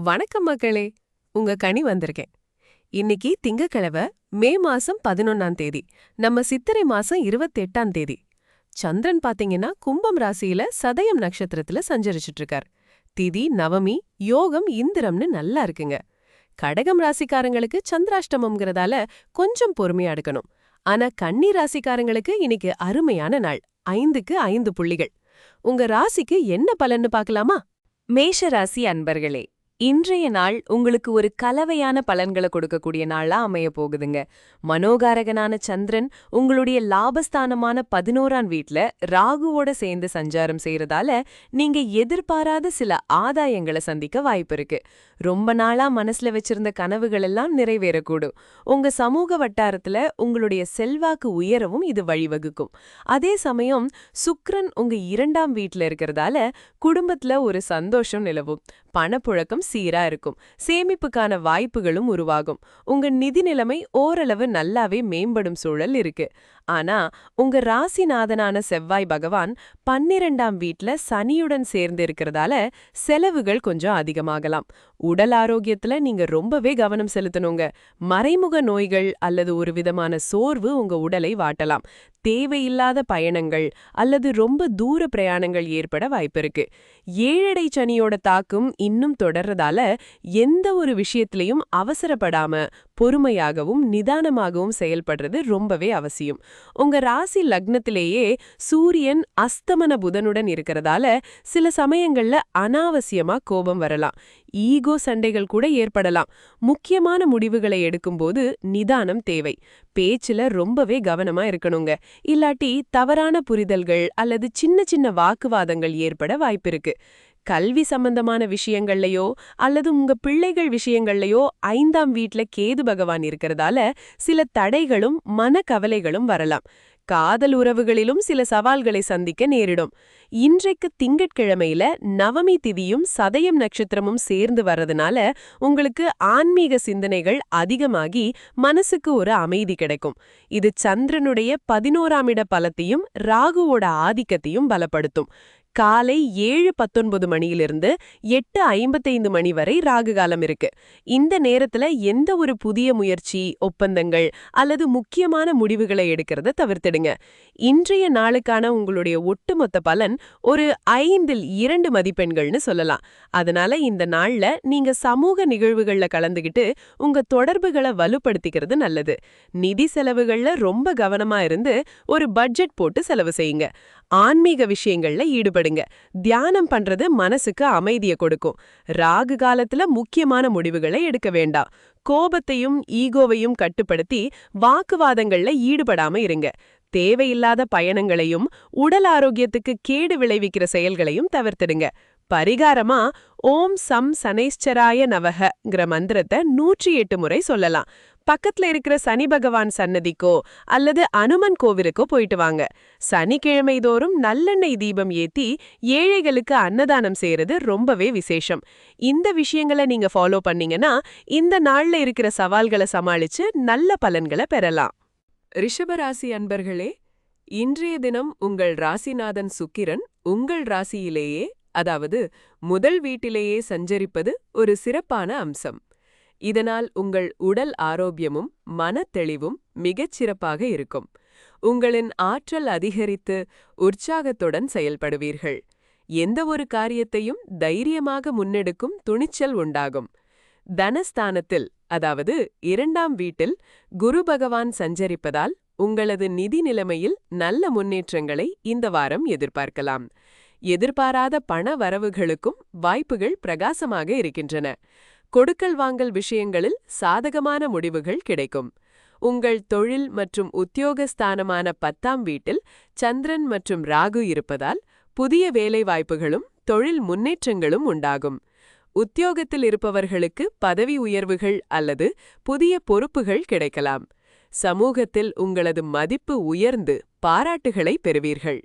வணக்கம் மக்களே. உங்க கனி வந்திருக்கேன். இன்னைக்கு திங்கக்கிழமை, மே மாசம் 11ஆம் தேதி. நம்ம சித்திரை மாசம் 28ஆம் தேதி. சந்திரன் பாத்தீங்கன்னா கும்பம் ராசியில சதயம் நட்சத்திரத்துல சஞ்சரிச்சுட்டு இருக்கார். திதி நவமி, யோகம் இந்திரம்னு நல்லா இருக்குங்க. கடகம் ராசிக்காரங்களுக்கு சந்திராஷ்டமம்ங்கிறதால கொஞ்சம் பொறுமையா எடுக்கணும். ஆனா கன்னி ராசிக்காரங்களுக்கு இன்னைக்கு அருமையான நாள். 5க்கு 5 புள்ளிகள். உங்க ராசிக்கு என்ன பலன்னு பார்க்கலாமா? மேஷ ராசி அன்பர்களே, இன்றைய நாள் உங்களுக்கு ஒரு கலவையான பலன்களை கொடுக்கக்கூடிய நாளா அமைய போகுதுங்க. மனோகாரகனான சந்திரன் உங்களுடைய லாபஸ்தானமான 11ஆம் வீட்ல ராகுவோட சேர்ந்து சஞ்சாரம் செய்யறதால நீங்க எதிர்பாராத சில ஆதாயங்களை சந்திக்க வாய்ப்பு இருக்கு. ரொம்ப நாளா மனசுல வச்சிருந்த கனவுகள் எல்லாம் நிறைவேறக்கூடும். உங்க சமூக வட்டாரத்துல உங்களுடைய செல்வாக்கு உயரவும் இது வழிவகுக்கும். அதே சமயம் சுக்கிரன் உங்க 2ஆம் வீட்ல இருக்கிறதால குடும்பத்துல ஒரு சந்தோஷம் நிலவும். பணப்புழக்கம் சீரா இருக்கும். சேமிப்புக்கான வாய்ப்புகளும் உருவாகும். உங்க நிதி நிலைமை ஓரளவு நல்லாவே மேம்படும் சூழல் இருக்கு. ஆனா உங்க ராசிநாதனான செவ்வாய் பகவான் 12ஆம் வீட்ல சனியுடன் சேர்ந்து இருக்கிறதால செலவுகள் கொஞ்சம் அதிகமாகலாம். உடல் ஆரோக்கியத்துல நீங்க ரொம்பவே கவனம் செலுத்தணுங்க. மறைமுக நோய்கள் அல்லது ஒரு விதமான சோர்வு உங்க உடலை வாட்டலாம். தேவையில்லாத பயணங்கள் அல்லது ரொம்ப தூர பிரயாணங்கள் ஏற்பட வாய்ப்பிருக்கு. ஏழடை சனியோட தாக்கம் இன்னும் தொடர்றதால எந்த ஒரு விஷயத்திலையும் அவசரப்படாம பொறுமையாகவும் நிதானமாகவும் செயல்படுறது ரொம்பவே அவசியம். உங்க ராசி லக்னத்திலேயே சூரியன் அஸ்தமன புதனுடன் இருக்கிறதால சில சமயங்கள்ல அனாவசியமா கோபம் வரலாம். ஈகோ சண்டைகள் கூட ஏற்படலாம். முக்கியமான முடிவுகளை எடுக்கும்போது நிதானம் தேவை. பேச்சுல ரொம்பவே கவனமா இருக்கணுங்க. இல்லாட்டி தவறான புரிதல்கள் அல்லது சின்ன சின்ன வாக்குவாதங்கள் ஏற்பட வாய்ப்பிருக்கு. கல்வி சம்பந்தமான விஷயங்கள்லயோ அல்லது உங்க பிள்ளைகள் விஷயங்கள்லயோ 5ஆம் வீட்ல கேது பகவான் இருக்கிறதால சில தடைகளும் மனக்கவலைகளும் வரலாம். காதல் உறவுகளிலும் சில சவால்களை சந்திக்க நேரிடும். இன்றைக்கு திங்கட்கிழமையில நவமி திதியும் சதயம் நட்சத்திரமும் சேர்ந்து வர்றதுனால உங்களுக்கு ஆன்மீக சிந்தனைகள் அதிகமாகி மனசுக்கு ஒரு அமைதி கிடைக்கும். இது சந்திரனுடைய 11ஆம் இட பலத்தையும் ராகுவோட ஆதிக்கத்தையும் பலப்படுத்தும். காலை 7:19 மணியிலிருந்து 8:55 மணி வரை ராகு காலம் இருக்கு. இந்த நேரத்துல எந்த ஒரு புதிய முயற்சி, ஒப்பந்தங்கள் அல்லது முக்கியமான முடிவுகளை எடுக்கிறத தவிர்த்திடுங்க. இன்றைய நாளுக்கான உங்களுடைய ஒட்டுமொத்த பலன் ஒரு 5இல் 2 மதிப்பெண்கள்னு சொல்லலாம். அதனால இந்த நாள்ல நீங்க சமூக நிகழ்வுகள்ல கலந்துகிட்டு உங்க தொடர்புகளை வலுப்படுத்திக்கிறது நல்லது. நிதி செலவுகள்ல ரொம்ப கவனமா இருந்து ஒரு பட்ஜெட் போட்டு செலவு செய்யுங்க. ஆன்மீக விஷயங்கள்ல ஈடுபடுங்க. தியானம் பண்றது மனசுக்கு அமைதியை கொடுக்கும். ராகு காலத்துல முக்கியமான முடிவுகளை எடுக்க வேண்டாம். கோபத்தையும் ஈகோவையும் கட்டுப்படுத்தி வாக்குவாதங்கள்ல ஈடுபடாம இருங்க. தேவையில்லாத பயணங்களையும் உடல் ஆரோக்கியத்துக்கு கேடு விளைவிக்கிற செயல்களையும் தவிர்த்திடுங்க. பரிகாரமா ஓம் சம் சனைஸ்சராய நவஹங்கிற மந்திரத்தை 108 முறை சொல்லலாம். பக்கத்துல இருக்கிற சனி பகவான் சன்னதிக்கோ அல்லது அனுமன் கோவிலுக்கோ போயிட்டு வாங்க. சனிக்கிழமை தோறும் நல்லெண்ணெய் தீபம் ஏத்தி ஏழைகளுக்கு அன்னதானம் செய்யறது ரொம்பவே விசேஷம். இந்த விஷயங்களை நீங்க ஃபாலோ பண்ணீங்கன்னா இந்த நாள்ல இருக்கிற சவால்களை சமாளிச்சு நல்ல பலன்களை பெறலாம். ரிஷபராசி அன்பர்களே, இன்றைய தினம் உங்கள் ராசிநாதன் சுக்கிரன் உங்கள் ராசியிலேயே, அதாவது முதல் வீட்டிலேயே சஞ்சரிப்பது ஒரு சிறப்பான அம்சம். இதனால் உங்கள் உடல் ஆரோக்கியமும் மனத்தெளிவும் மிகச் சிறப்பாக இருக்கும். உங்களின் ஆற்றல் அதிகரித்து உற்சாகத்துடன் செயல்படுவீர்கள். எந்த ஒரு காரியத்தையும் தைரியமாக முன்னெடுக்கும் துணிச்சல் உண்டாகும். தனஸ்தானத்தில், அதாவது 2ஆம் வீட்டில் குரு பகவான் சஞ்சரிப்பதால் உங்களது நிதி நிலைமையில் நல்ல முன்னேற்றங்களை இந்த வாரம் எதிர்பார்க்கலாம். எதிர்பாராத பண வரவுகளுக்கும் வாய்ப்புகள் பிரகாசமாக இருக்கின்றன. கொடுக்கல் வாங்கல் விஷயங்களில் சாதகமான முடிவுகள் கிடைக்கும். உங்கள் தொழில் மற்றும் உத்தியோகஸ்தானமான 10ஆம் வீட்டில் சந்திரன் மற்றும் ராகு இருப்பதால் புதிய வேலை வாய்ப்புகளும் தொழில் முன்னேற்றங்களும் உண்டாகும். உத்தியோகத்தில் இருப்பவர்களுக்கு பதவி உயர்வுகள் அல்லது புதிய பொறுப்புகள் கிடைக்கலாம். சமூகத்தில் உங்களது மதிப்பு உயர்ந்து பாராட்டுகளை பெறுவீர்கள்.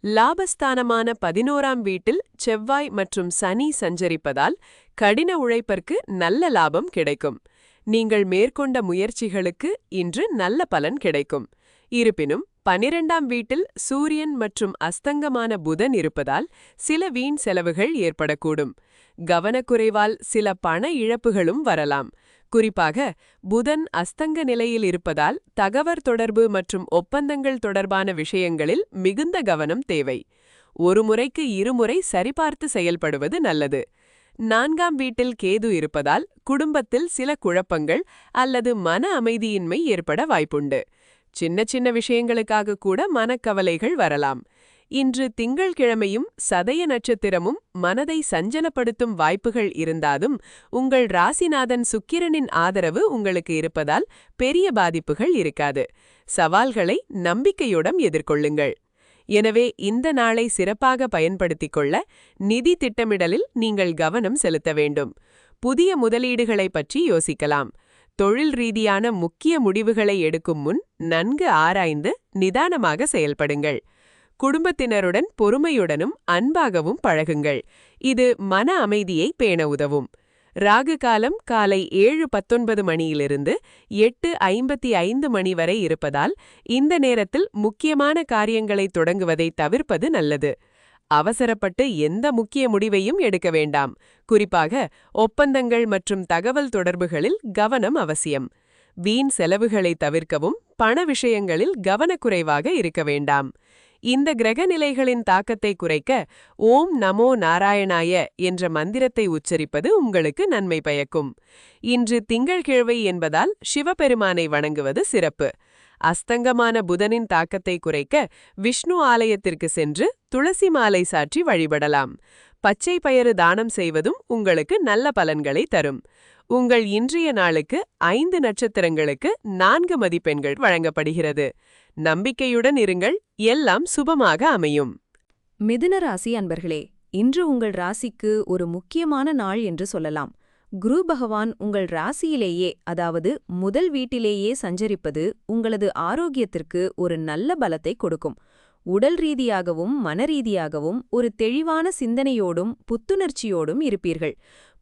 லாபஸ்தானமான 11ஆம் வீட்டில் செவ்வாய் மற்றும் சனி சஞ்சரிப்பதால் கடின உழைப்பிற்கு நல்ல லாபம் கிடைக்கும். நீங்கள் மேற்கொண்ட முயற்சிகளுக்கு இன்று நல்ல பலன் கிடைக்கும். இருப்பினும் 12ஆம் வீட்டில் சூரியன் மற்றும் அஸ்தங்கமான புதன் இருப்பதால் சில வீண் செலவுகள் ஏற்படக்கூடும். கவனக்குறைவால் சில பண இழப்புகளும் வரலாம். குறிப்பாக புதன் அஸ்தங்க நிலையில் இருப்பதால் தகவல் தொடர்பு மற்றும் ஒப்பந்தங்கள் தொடர்பான விஷயங்களில் மிகுந்த கவனம் தேவை. ஒரு முறைக்கு இருமுறை சரிபார்த்து செயல்படுவது நல்லது. 4ஆம் வீட்டில் கேது இருப்பதால் குடும்பத்தில் சில குழப்பங்கள் அல்லது மன அமைதியின்மை ஏற்பட வாய்ப்புண்டு. சின்ன சின்ன விஷயங்களுக்காக கூட மனக்கவலைகள் வரலாம். இன்று திங்கள்கிழமையும் சதய நட்சத்திரமும் மனதை சஞ்சலப்படுத்தும் வாய்ப்புகள் இருந்தாலும் உங்கள் ராசிநாதன் சுக்கிரனின் ஆதரவு உங்களுக்கு இருப்பதால் பெரிய பாதிப்புகள் இருக்காது. சவால்களை நம்பிக்கையுடன் எதிர்கொள்ளுங்கள். எனவே இந்த நாளை சிறப்பாக பயன்படுத்திக் கொள்ள நிதி திட்டமிடலில் நீங்கள் கவனம் செலுத்த வேண்டும். புதிய முதலீடுகளை பற்றி யோசிக்கலாம். தொழில் ரீதியான முக்கிய முடிவுகளை எடுக்கும் முன் நன்கு ஆராய்ந்து நிதானமாக செயல்படுங்கள். குடும்பத்தினருடன் பொறுமையுடனும் அன்பாகவும் பழகுங்கள். இது மன அமைதியை பேண உதவும். ராகு காலம் காலை 7:19 மணியிலிருந்து 8:55 மணி வரை இருப்பதால் இந்த நேரத்தில் முக்கியமான காரியங்களை தொடங்குவதை தவிர்ப்பது நல்லது. அவசரப்பட்டு எந்த முக்கிய முடிவையும் எடுக்க வேண்டாம். குறிப்பாக ஒப்பந்தங்கள் மற்றும் தகவல் தொடர்புகளில் கவனம் அவசியம். வீண் செலவுகளை தவிர்க்கவும் பண விஷயங்களில் கவனக்குறைவாக இருக்க வேண்டாம். இந்த கிரக நிலைகளின் தாக்கத்தை குறைக்க ஓம் நமோ நாராயணாய என்ற மந்திரத்தை உச்சரிப்பது உங்களுக்கு நன்மை பயக்கும். இன்று திங்கள்கிழமை என்பதால் சிவபெருமானை வணங்குவது சிறப்பு. அஸ்தங்கமான புதனின் தாக்கத்தை குறைக்க விஷ்ணு ஆலயத்திற்கு சென்று துளசி மாலை சாற்றி வழிபடலாம். பச்சை பயறு தானம் செய்வதும் உங்களுக்கு நல்ல பலன்களை தரும். உங்கள் இன்றைய நாளுக்கு 5 நட்சத்திரங்களுக்கு 4 மதிப்பெண்கள் வழங்கப்படுகிறது. நம்பிக்கையுடன் இருங்கள், எல்லாம் சுபமாக அமையும். மிதுன ராசி அன்பர்களே, இன்று உங்கள் ராசிக்கு ஒரு முக்கியமான நாள் என்று சொல்லலாம். குரு பகவான் உங்கள் ராசியிலேயே, அதாவது முதல் வீட்டிலேயே சஞ்சரிப்பது உங்களது ஆரோக்கியத்திற்கு ஒரு நல்ல பலத்தை கொடுக்கும். உடல் ரீதியாகவும் மனரீதியாகவும் ஒரு தெளிவான சிந்தனையோடும் புத்துணர்ச்சியோடும் இருப்பீர்கள்.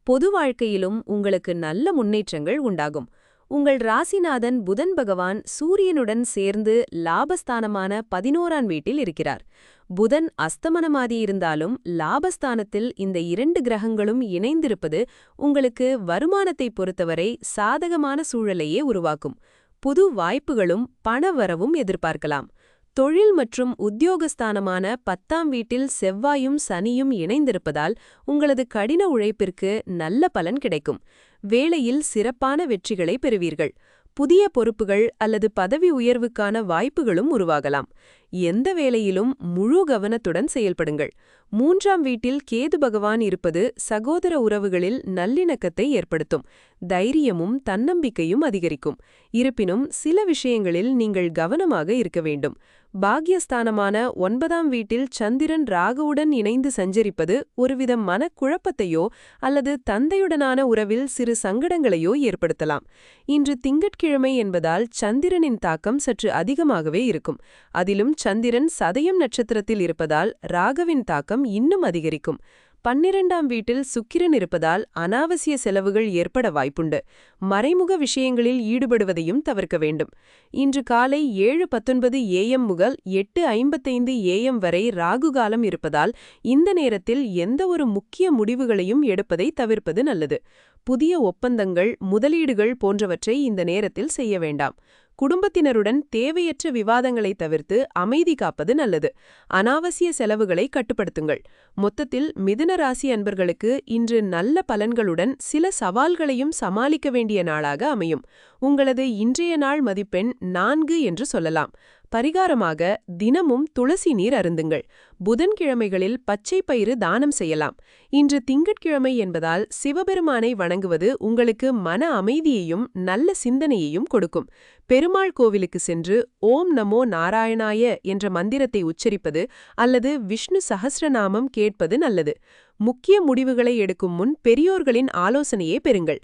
பொது வாழ்க்கையிலும் உங்களுக்கு நல்ல முன்னேற்றங்கள் உண்டாகும். உங்கள் ராசிநாதன் புதன் பகவான் சூரியனுடன் சேர்ந்து லாபஸ்தானமான 11ஆம் வீட்டில் இருக்கிறார். புதன் அஸ்தமனமாதியிருந்தாலும் லாபஸ்தானத்தில் இந்த 2 கிரகங்களும் இணைந்திருப்பது உங்களுக்கு வருமானத்தை பொறுத்தவரை சாதகமான சூழலையே உருவாக்கும். புது வாய்ப்புகளும் பணவரவும் எதிர்பார்க்கலாம். தொழில் மற்றும் உத்தியோகஸ்தானமான 10ஆம் வீட்டில் செவ்வாயும் சனியும் இணைந்திருப்பதால் உங்களது கடின உழைப்பிற்கு நல்ல பலன் கிடைக்கும். வேளையில் சிறப்பான வெற்றிகளை பெறுவீர்கள். புதிய பொறுப்புகள் அல்லது பதவி உயர்வுக்கான வாய்ப்புகளும் உருவாகலாம். எந்த வேளையிலும் முழு கவனத்துடன் செயல்படுங்கள். 3ஆம் வீட்டில் கேது பகவான் இருப்பது சகோதர உறவுகளில் நல்லிணக்கத்தை ஏற்படுத்தும். தைரியமும் தன்னம்பிக்கையும் அதிகரிக்கும். இருப்பினும் சில விஷயங்களில் நீங்கள் கவனமாக இருக்க வேண்டும். பாக்யஸ்தானமான 9ஆம் வீட்டில் சந்திரன் ராகுவுடன் இணைந்து சஞ்சரிப்பது ஒருவித மனக்குழப்பத்தையோ அல்லது தந்தையுடனான உறவில் சிறு சங்கடங்களையோ ஏற்படுத்தலாம். இன்று திங்கட்கிழமை என்பதால் சந்திரனின் தாக்கம் சற்று அதிகமாகவே இருக்கும். அதிலும் சந்திரன் சதயம் நட்சத்திரத்தில் இருப்பதால் ராகுவின் தாக்கம் இன்னும் அதிகரிக்கும். 12ஆம் வீட்டில் சுக்கிரன் இருப்பதால் அனாவசிய செலவுகள் ஏற்பட வாய்ப்புண்டு. மறைமுக விஷயங்களில் ஈடுபடுவதையும் தவிர்க்க வேண்டும். இன்று காலை 7:19 AM முதல் 8:55 AM வரை ராகு காலம் இருப்பதால் இந்த நேரத்தில் எந்தவொரு முக்கிய முடிவுகளையும் எடுப்பதை தவிர்ப்பது நல்லது. புதிய ஒப்பந்தங்கள், முதலீடுகள் போன்றவற்றை இந்த நேரத்தில் செய்ய வேண்டாம். குடும்பத்தினருடன் தேவையற்ற விவாதங்களை தவிர்த்து அமைதி காப்பது நல்லது. அனாவசிய செலவுகளை கட்டுப்படுத்துங்கள். மொத்தத்தில் மிதுன ராசி அன்பர்களுக்கு இன்று நல்ல பலன்களுடன் சில சவால்களையும் சமாளிக்க வேண்டிய நாளாக அமையும். உங்களது இன்றைய நாள் மதிப்பெண் 4 என்று சொல்லலாம். பரிகாரமாக தினமும் துளசி நீர் அருந்துங்கள். புதன்கிழமைகளில் பச்சை பயிறு தானம் செய்யலாம். இன்று திங்கட்கிழமை என்பதால் சிவபெருமானை வணங்குவது உங்களுக்கு மன அமைதியையும் நல்ல சிந்தனையையும் கொடுக்கும். பெருமாள் கோவிலுக்கு சென்று ஓம் நமோ நாராயணாய என்ற மந்திரத்தை உச்சரிப்பது அல்லது விஷ்ணு சஹஸ்ரநாமம் கேட்பது நல்லது. முக்கிய முடிவுகளை எடுக்கும் முன் பெரியோர்களின் ஆலோசனையே பெறுங்கள்.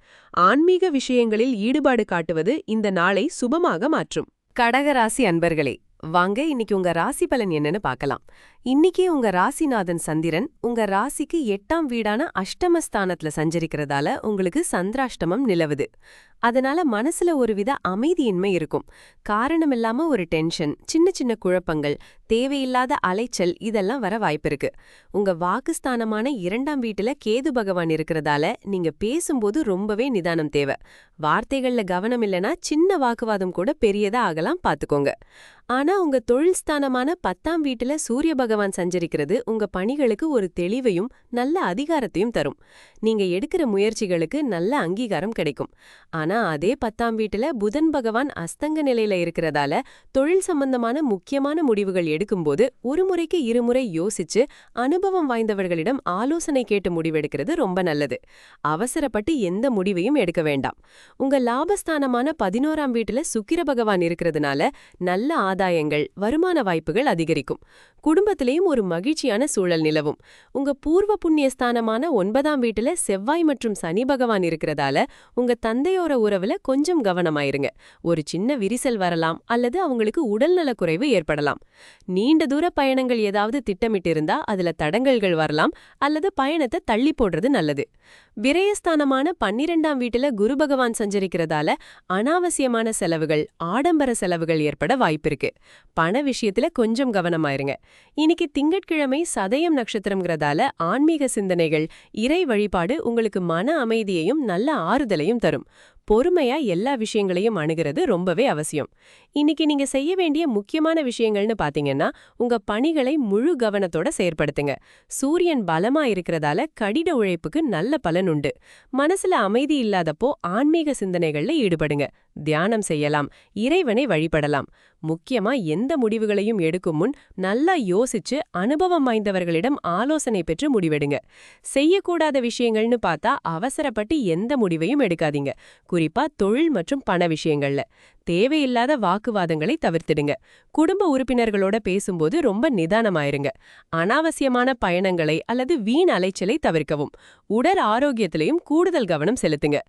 ஆன்மீக விஷயங்களில் ஈடுபாடு காட்டுவது இந்த நாளை சுபமாக மாற்றும். கடகராசி அன்பர்களே, வாங்க இன்னைக்கு உங்க ராசி பலன் என்னன்னு பார்க்கலாம். இன்னைக்கு உங்க ராசிநாதன் சந்திரன் உங்க ராசிக்கு 8ஆம் வீடான அஷ்டமஸ்தானத்துல சஞ்சரிக்கிறதால உங்களுக்கு சந்திராஷ்டமம் நிலவுது. அதனால மனசுல ஒருவித அமைதியின்மை இருக்கும். காரணமில்லாம ஒரு டென்ஷன், சின்ன சின்ன குழப்பங்கள், தேவையில்லாத அலைச்சல் இதெல்லாம் வர வாய்ப்பிருக்கு. உங்க வாக்குஸ்தானமான 2ஆம் வீட்டுல கேது பகவான் இருக்கிறதால நீங்க பேசும்போது ரொம்பவே நிதானம் தேவை. வார்த்தைகள்ல கவனம் இல்லைன்னா சின்ன வாக்குவாதம் கூட பெரியதா ஆகலாம், பாத்துக்கோங்க. ஆனா உங்க தொழில் ஸ்தானமான 10ஆம் வீட்டுல சூரிய பகவான் சஞ்சரிக்கிறது உங்க பணிகளுக்கு ஒரு தெளிவையும் நல்ல அதிகாரத்தையும் தரும். நீங்க எடுக்கிற முயற்சிகளுக்கு நல்ல அங்கீகாரம் கிடைக்கும். ஆனா அதே 10ஆம் வீட்டுல புதன் பகவான் அஸ்தங்க நிலையில இருக்கிறதால தொழில் சம்பந்தமான முக்கியமான முடிவுகள் எடுக்கும்போது ஒரு முறைக்கு இருமுறை யோசிச்சு அனுபவம் வாய்ந்தவர்களிடம் ஆலோசனை கேட்டு முடிவெடுக்கிறது ரொம்ப நல்லது. அவசரப்பட்டு எந்த முடிவையும் எடுக்க வேண்டாம். உங்க லாபஸ்தானமான 11ஆம் வீட்டுல சுக்கிர பகவான் இருக்கிறதுனால நல்ல ஆதாயங்கள், வருமான வாய்ப்புகள் அதிகரிக்கும். குடும்பத்திலேயும் ஒரு மகிழ்ச்சியான சூழல் நிலவும். உங்க பூர்வ புண்ணிய ஸ்தானமான 9ஆம் வீட்டுல செவ்வாய் மற்றும் சனி பகவான் இருக்கிறதால உங்க தந்தையோர உறவுல கொஞ்சம் கவனமாயிருங்க. ஒரு சின்ன விரிசல் வரலாம் அல்லது அவங்களுக்கு உடல்நலக் குறைவு ஏற்படலாம். நீண்ட தூர பயணங்கள் ஏதாவது திட்டமிட்டு இருந்தா அதுல தடங்கல்கள் வரலாம் அல்லது பயணத்தை தள்ளி போடுறது நல்லது. விரயஸ்தானமான 12ஆம் வீட்டுல குரு பகவான் சஞ்சரிக்கிறதால அனாவசியமான செலவுகள், ஆடம்பர செலவுகள் ஏற்பட வாய்ப்பிருக்கு. பண விஷயத்துல கொஞ்சம் கவனமாயிருங்க. இன்னைக்கு திங்கட்கிழமை சதயம் நட்சத்திரம்ங்கிறதால ஆன்மீக சிந்தனைகள், இறை வழிபாடு உங்களுக்கு மன அமைதியையும் நல்ல ஆறுதலையும் தரும். பொறுமையா எல்லா விஷயங்களையும் அணுகிறது ரொம்பவே அவசியம். இன்னைக்கு நீங்க செய்ய வேண்டிய முக்கியமான விஷயங்கள்னு பாத்தீங்கன்னா, உங்க பணிகளை முழு கவனத்தோட செயற்படுத்துங்க. சூரியன் பலமா இருக்கிறதால கடின உழைப்புக்கு நல்ல பலன் உண்டு. மனசுல அமைதி இல்லாதப்போ ஆன்மீக சிந்தனைகள்ல ஈடுபடுங்க. தியானம் செய்யலாம், இறைவனை வழிபடலாம். முக்கியமா எந்த முடிவுகளையும் எடுக்கும் முன் நல்லா யோசிச்சு அனுபவம் வாய்ந்தவர்களிடம் ஆலோசனை பெற்று முடிவெடுங்க. செய்யக்கூடாத விஷயங்கள்னு பார்த்தா அவசரப்பட்டு எந்த முடிவையும் எடுக்காதீங்க. குறிப்பா தொழில் மற்றும் பண விஷயங்கள்ல தேவையில்லாத வாக்குவாதங்களை தவிர்த்திடுங்க. குடும்ப உறுப்பினர்களோட பேசும்போது ரொம்ப நிதானமாயிருங்க. அனாவசியமான பயணங்களை அல்லது வீண் அலைச்சலை தவிர்க்கவும். உடல் ஆரோக்கியத்திலையும் கூடுதல் கவனம் செலுத்துங்க.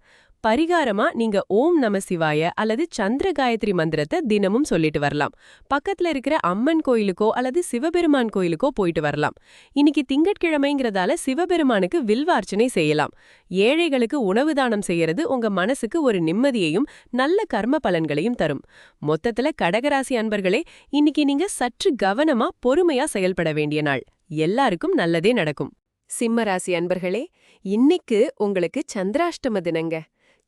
பரிகாரமா நீங்க ஓம் நம சிவாய அல்லது சந்திர காயத்ரி மந்திரத்தை தினமும் சொல்லிட்டு வரலாம். பக்கத்துல இருக்கிற அம்மன் கோயிலுக்கோ அல்லது சிவபெருமான் கோயிலுக்கோ போயிட்டு வரலாம். இன்னைக்கு திங்கட்கிழமைங்கிறதால சிவபெருமானுக்கு வில்வார்ச்சனை செய்யலாம். ஏழைகளுக்கு உணவு தானம் செய்யறது உங்க மனசுக்கு ஒரு நிம்மதியையும் நல்ல கர்ம பலன்களையும் தரும். மொத்தத்துல கடகராசி அன்பர்களே, இன்னைக்கு நீங்க சற்று கவனமா பொறுமையா செயல்பட வேண்டிய நாள். எல்லாருக்கும் நல்லதே நடக்கும். சிம்மராசி அன்பர்களே, இன்னைக்கு உங்களுக்கு சந்திராஷ்டம தினங்க.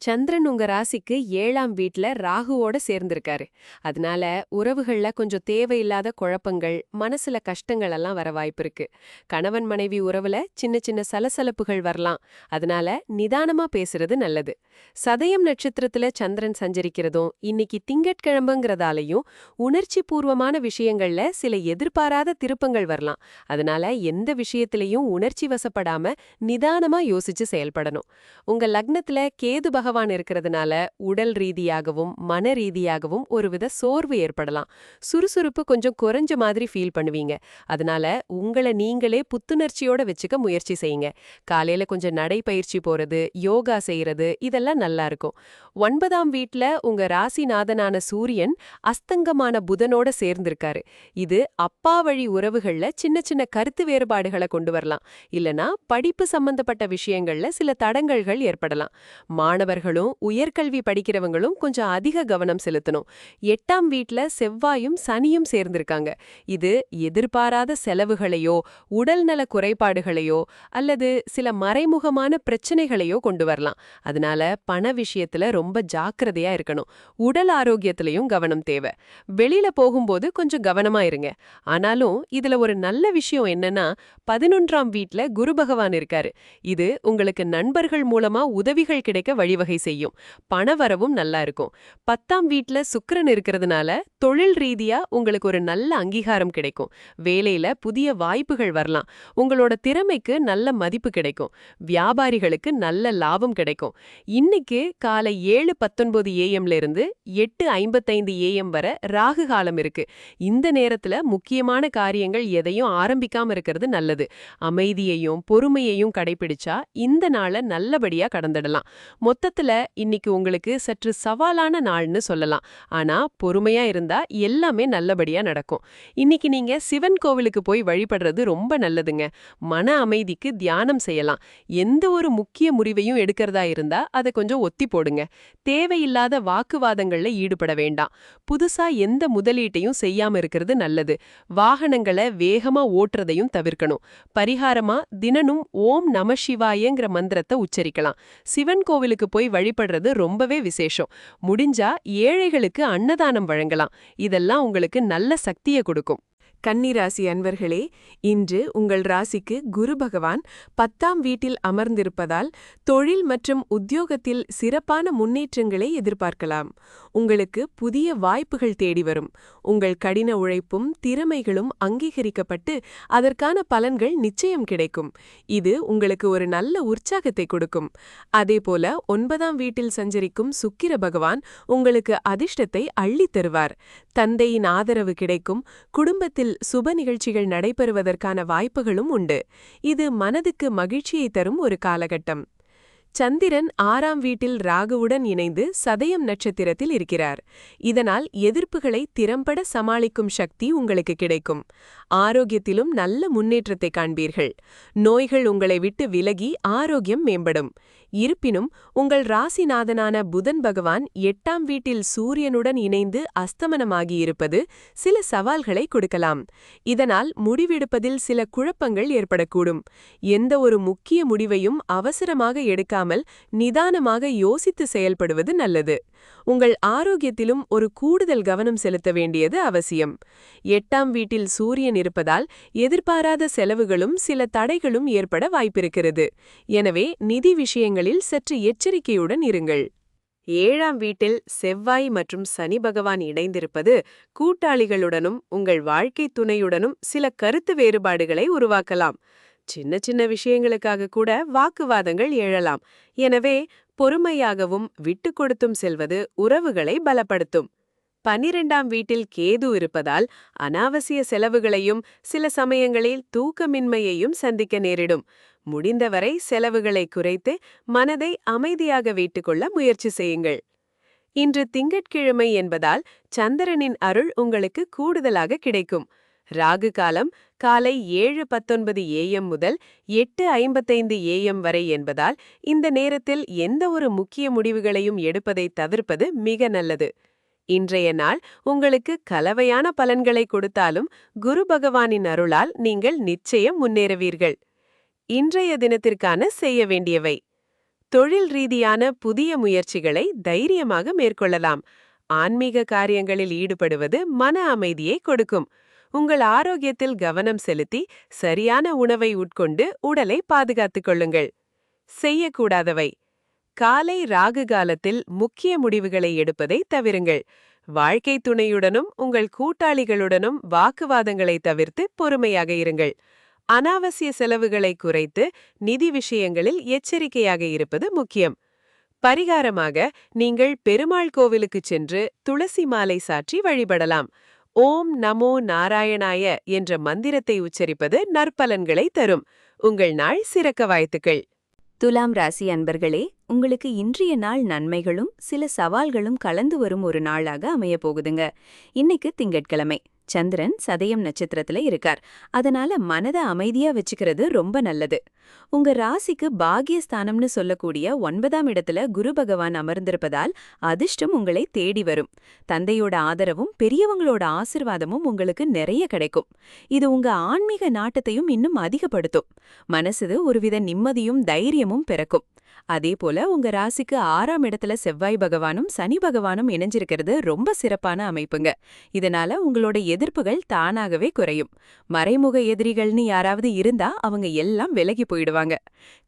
சந்திரன் உங்க ராசிக்கு 7ஆம் வீட்ல ராகுவோட சேர்ந்திருக்காரு. அதனால உறவுகள்ல கொஞ்சம் தேவையில்லாத குழப்பங்கள், மனசுல கஷ்டங்கள் எல்லாம் வர வாய்ப்பிருக்கு. கணவன் மனைவி உறவுல சின்ன சின்ன சலசலப்புகள் வரலாம். அதனால நிதானமா பேசுறது நல்லது. சதயம் நட்சத்திரத்துல சந்திரன் சஞ்சரிக்கிறதும் இன்னைக்கு திங்கட்கிழமைங்கிறதாலையும் உணர்ச்சி பூர்வமான விஷயங்கள்ல சில எதிர்பாராத திருப்பங்கள் வரலாம். அதனால எந்த விஷயத்திலையும் உணர்ச்சி வசப்படாம நிதானமா யோசிச்சு செயல்படணும். உங்க லக்னத்துல கேது பகவான் இருக்கிறதுனால உடல் ரீதியாகவும் மன ரீதியாகவும் ஒருவித சோர்வு ஏற்படலாம். சுறுசுறுப்பு கொஞ்சம் குறைஞ்ச மாதிரி ஃபீல் பண்ணுவீங்க. அதனால உங்களை நீங்களே புத்துணர்ச்சியோட வச்சுக்க முயற்சி செய்யுங்க. காலையில கொஞ்சம் நடைப்பயிற்சி போறது, யோகா செய்யறது இதெல்லாம் நல்லா இருக்கும். 9ஆம் வீட்ல உங்க ராசிநாதனான சூரியன் அஸ்தங்கமான புதனோட சேர்ந்திருக்காரு. இது அப்பா வழி உறவுகள்ல சின்ன சின்ன கருத்து வேறுபாடுகளை கொண்டு வரலாம். இல்லனா படிப்பு சம்பந்தப்பட்ட விஷயங்கள்ல சில தடங்கல்கள் ஏற்படலாம். மாணவர்களும் உயர்கல்வி படிக்கிறவங்களும் கொஞ்சம் அதிக கவனம் செலுத்தணும். 8ஆம் வீட்ல செவ்வாயும் சனியும் சேர்ந்திருக்காங்க. இது எதிர்பாராத செலவுகளையோ, உடல்நல குறைபாடுகளையோ அல்லது சில மறைமுகமான பிரச்சனைகளையோ கொண்டு வரலாம். அதனால பண விஷயத்துல ரொம்ப ஜாக்கிரதையா இருக்கணும். உடல் ஆரோக்கியத்திலையும் கவனம் தேவை. வெளியில போகும்போது கொஞ்சம் கவனமா இருங்க. ஆனாலும் இதுல ஒரு நல்ல விஷயம் என்னன்னா, 11ஆம் வீட்ல குரு பகவான் இருக்காரு. இது உங்களுக்கு நண்பர்கள் மூலமா உதவிகள் கிடைக்க வழிவகை செய்யும். பணவரவும் நல்லா இருக்கும். 10ஆம் வீட்ல சுக்கிரன் இருக்கிறதுனால தொழில் ரீதியா உங்களுக்கு ஒரு நல்ல அங்கீகாரம் கிடைக்கும். வேலையில புதிய வாய்ப்புகள் வரலாம். உங்களோட திறமைக்கு நல்ல மதிப்பு கிடைக்கும். வியாபாரிகளுக்கு நல்ல லாபம் கிடைக்கும். இன்னைக்கு காலை 7:19 AM இருந்து 8:55 AM வரை ராகு காலம் இருக்கு. இந்த நேரத்துல முக்கியமான காரியங்கள் எதையும் ஆரம்பிக்காம இருக்கிறது நல்லது. அமைதியையும் பொறுமையையும் கடைபிடிச்சா இந்த நாளை நல்லபடியா கடந்துடலாம். மொத்தத்துல மொத்தத்துல இன்னைக்கு உங்களுக்கு சற்று சவாலான நாள்னு சொல்லலாம். ஆனா பொறுமையா இருந்தா எல்லாமே நல்லபடியா நடக்கும். இன்னைக்கு நீங்க சிவன் கோவிலுக்கு போய் வழிபடுறது ரொம்ப நல்லதுங்க. மன அமைதிக்கு தியானம் செய்யலாம். எந்த ஒரு முக்கிய முடிவையும் எடுக்கிறதா இருந்தா அதை கொஞ்சம் ஒத்தி போடுங்க. தேவையில்லாத வாக்குவாதங்கள்ல ஈடுபட வேண்டாம். புதுசா எந்த முதலீட்டையும் செய்யாம இருக்கிறது நல்லது. வாகனங்களை வேகமா ஓட்டுறதையும் தவிர்க்கணும். பரிகாரமா தினனும் ஓம் நம சிவாயங்கிற மந்திரத்தை உச்சரிக்கலாம். சிவன் கோவிலுக்கு போய் வழிபடுறது ரொம்பவே விசேஷம். முடிஞ்சா ஏழைகளுக்கு அன்னதானம் வழங்கலாம். இதெல்லாம் உங்களுக்கு நல்ல சக்தியை கொடுக்கும். கன்னிராசி அன்பர்களே, இன்று உங்கள் ராசிக்கு குரு பகவான் 10ஆம் வீட்டில் அமர்ந்திருப்பதால் தொழில் மற்றும் உத்தியோகத்தில் சிறப்பான முன்னேற்றங்களை எதிர்பார்க்கலாம். உங்களுக்கு புதிய வாய்ப்புகள் தேடி வரும். உங்கள் கடின உழைப்பும் திறமைகளும் அங்கீகரிக்கப்பட்டு அதற்கான பலன்கள் நிச்சயம் கிடைக்கும். இது உங்களுக்கு ஒரு நல்ல உற்சாகத்தை கொடுக்கும். அதேபோல 9ஆம் வீட்டில் சஞ்சரிக்கும் சுக்கிர பகவான் உங்களுக்கு அதிர்ஷ்டத்தை அள்ளித் தருவார். தந்தையின் ஆதரவு கிடைக்கும். குடும்பத்தில் சுப நிகழ்ச்சிகள் நடைபெறுவதற்கான வாய்ப்புகளும் உண்டு. இது மனதுக்கு மகிழ்ச்சியை தரும் ஒரு காலகட்டம். சந்திரன் 6ஆம் வீட்டில் ராகுவுடன் இணைந்து சதயம் நட்சத்திரத்தில் இருக்கிறார். இதனால் எதிர்ப்புகளை திறம்பட சமாளிக்கும் சக்தி உங்களுக்கு கிடைக்கும். ஆரோக்கியத்திலும் நல்ல முன்னேற்றத்தை காண்பீர்கள். நோய்கள் உங்களை விட்டு விலகி ஆரோக்கியம் மேம்படும். இருப்பினும் உங்கள் ராசிநாதனான புதன் பகவான் 8ஆம் வீட்டில் சூரியனுடன் இணைந்து அஸ்தமனமாகியிருப்பது சில சவால்களை கொடுக்கலாம். இதனால் முடிவெடுப்பதில் சில குழப்பங்கள் ஏற்படக்கூடும். எந்த ஒரு முக்கிய முடிவையும் அவசரமாக எடுக்காமல் நிதானமாக யோசித்து செயல்படுவது நல்லது. உங்கள் ஆரோக்கியத்திலும் ஒரு கூடுதல் கவனம் செலுத்த வேண்டியது அவசியம். 8ஆம் வீட்டில் சூரியன் இருப்பதால் எதிர்பாராத செலவுகளும் சில தடைகளும் ஏற்பட வாய்ப்பிருக்கிறது. எனவே நிதி விஷயங்களில் சற்று எச்சரிக்கையுடன் இருங்கள். 7ஆம் வீட்டில் செவ்வாய் மற்றும் சனி பகவான் இணைந்திருப்பது கூட்டாளிகளுடனும் உங்கள் வாழ்க்கை துணையுடனும் சில கருத்து வேறுபாடுகளை உருவாக்கலாம். சின்ன சின்ன விஷயங்களுக்காக கூட வாக்குவாதங்கள் எழலாம். எனவே பொறுமையாகவும் விட்டு கொடுத்தும் செல்வது உறவுகளை பலப்படுத்தும். 12ஆம் வீட்டில் கேது இருப்பதால் அனாவசிய செலவுகளையும் சில சமயங்களில் தூக்கமின்மையையும் சந்திக்க நேரிடும். முடிந்தவரை செலவுகளை குறைத்து மனதை அமைதியாக வைத்துக்கொள்ள முயற்சி செய்யுங்கள். இன்று திங்கட்கிழமை என்பதால் சந்திரனின் அருள் உங்களுக்கு கூடுதலாக கிடைக்கும். ராகு காலம் காலை 7:19 AM முதல் 8:55 AM வரை என்பதால் இந்த நேரத்தில் எந்த ஒரு முக்கிய முடிவுகளையும் எடுப்பதை தவிர்ப்பது மிக நல்லது. இன்றைய நாள் உங்களுக்கு கலவையான பலன்களை கொடுத்தாலும் குரு பகவானின் அருளால் நீங்கள் நிச்சயம் முன்னேறுவீர்கள். இன்றைய தினத்திற்கான செய்ய வேண்டியவை: தொழில் ரீதியான புதிய முயற்சிகளை தைரியமாக மேற்கொள்ளலாம். ஆன்மீக காரியங்களில் ஈடுபடுவது மன அமைதியை கொடுக்கும். உங்கள் ஆரோக்கியத்தில் கவனம் செலுத்தி சரியான உணவை உட்கொண்டு உடலை பாதுகாத்துக் கொள்ளுங்கள். செய்யக்கூடாதவை: காலை ராகு காலத்தில் முக்கிய முடிவுகளை எடுப்பதை தவிருங்கள். வாழ்க்கை துணையுடனும் உங்கள் கூட்டாளிகளுடனும் வாக்குவாதங்களை தவிர்த்து பொறுமையாக இருங்கள். அனாவசிய செலவுகளை குறைத்து நிதி விஷயங்களில் எச்சரிக்கையாக இருப்பது முக்கியம். பரிகாரமாக நீங்கள் பெருமாள் கோவிலுக்குச் சென்று துளசி மாலை சாற்றி வழிபடலாம். ஓம் நமோ நாராயணாய என்ற மந்திரத்தை உச்சரிப்பது நற்பலன்களை தரும். உங்கள் நாள் சிறக்க வாழ்த்துக்கள். துலாம் ராசி அன்பர்களே, உங்களுக்கு இன்றைய நாள் நன்மைகளும் சில சவால்களும் கலந்து வரும் ஒரு நாளாக அமையப் போகுதுங்க. இன்னைக்கு திங்கட்கிழமை. சந்திரன் சதயம் நட்சத்திரத்துல இருக்கார். அதனால மனதை அமைதியா வச்சுக்கிறது ரொம்ப நல்லது. உங்க ராசிக்கு பாக்கியஸ்தானம்னு சொல்லக்கூடிய 9ஆம் இடத்துல குரு பகவான் அமர்ந்திருப்பதால் அதிர்ஷ்டம் உங்களை தேடி வரும். தந்தையோட ஆதரவும் பெரியவங்களோட ஆசிர்வாதமும் உங்களுக்கு நிறைய கிடைக்கும். இது உங்க ஆன்மீக நாட்டத்தையும் இன்னும் அதிகப்படுத்தும். மனசுது ஒருவித நிம்மதியும் தைரியமும் பிறக்கும். அதேபோல உங்க ராசிக்கு 6ஆம் இடத்துல செவ்வாய் பகவானும் சனி பகவானும் இணைஞ்சிருக்கிறது ரொம்ப சிறப்பான அமைப்புங்க. இதனால உங்களோட எதிர்ப்புகள் தானாகவே குறையும். மறைமுக எதிரிகள்னு யாராவது இருந்தா அவங்க எல்லாம் விலகி போயிடுவாங்க.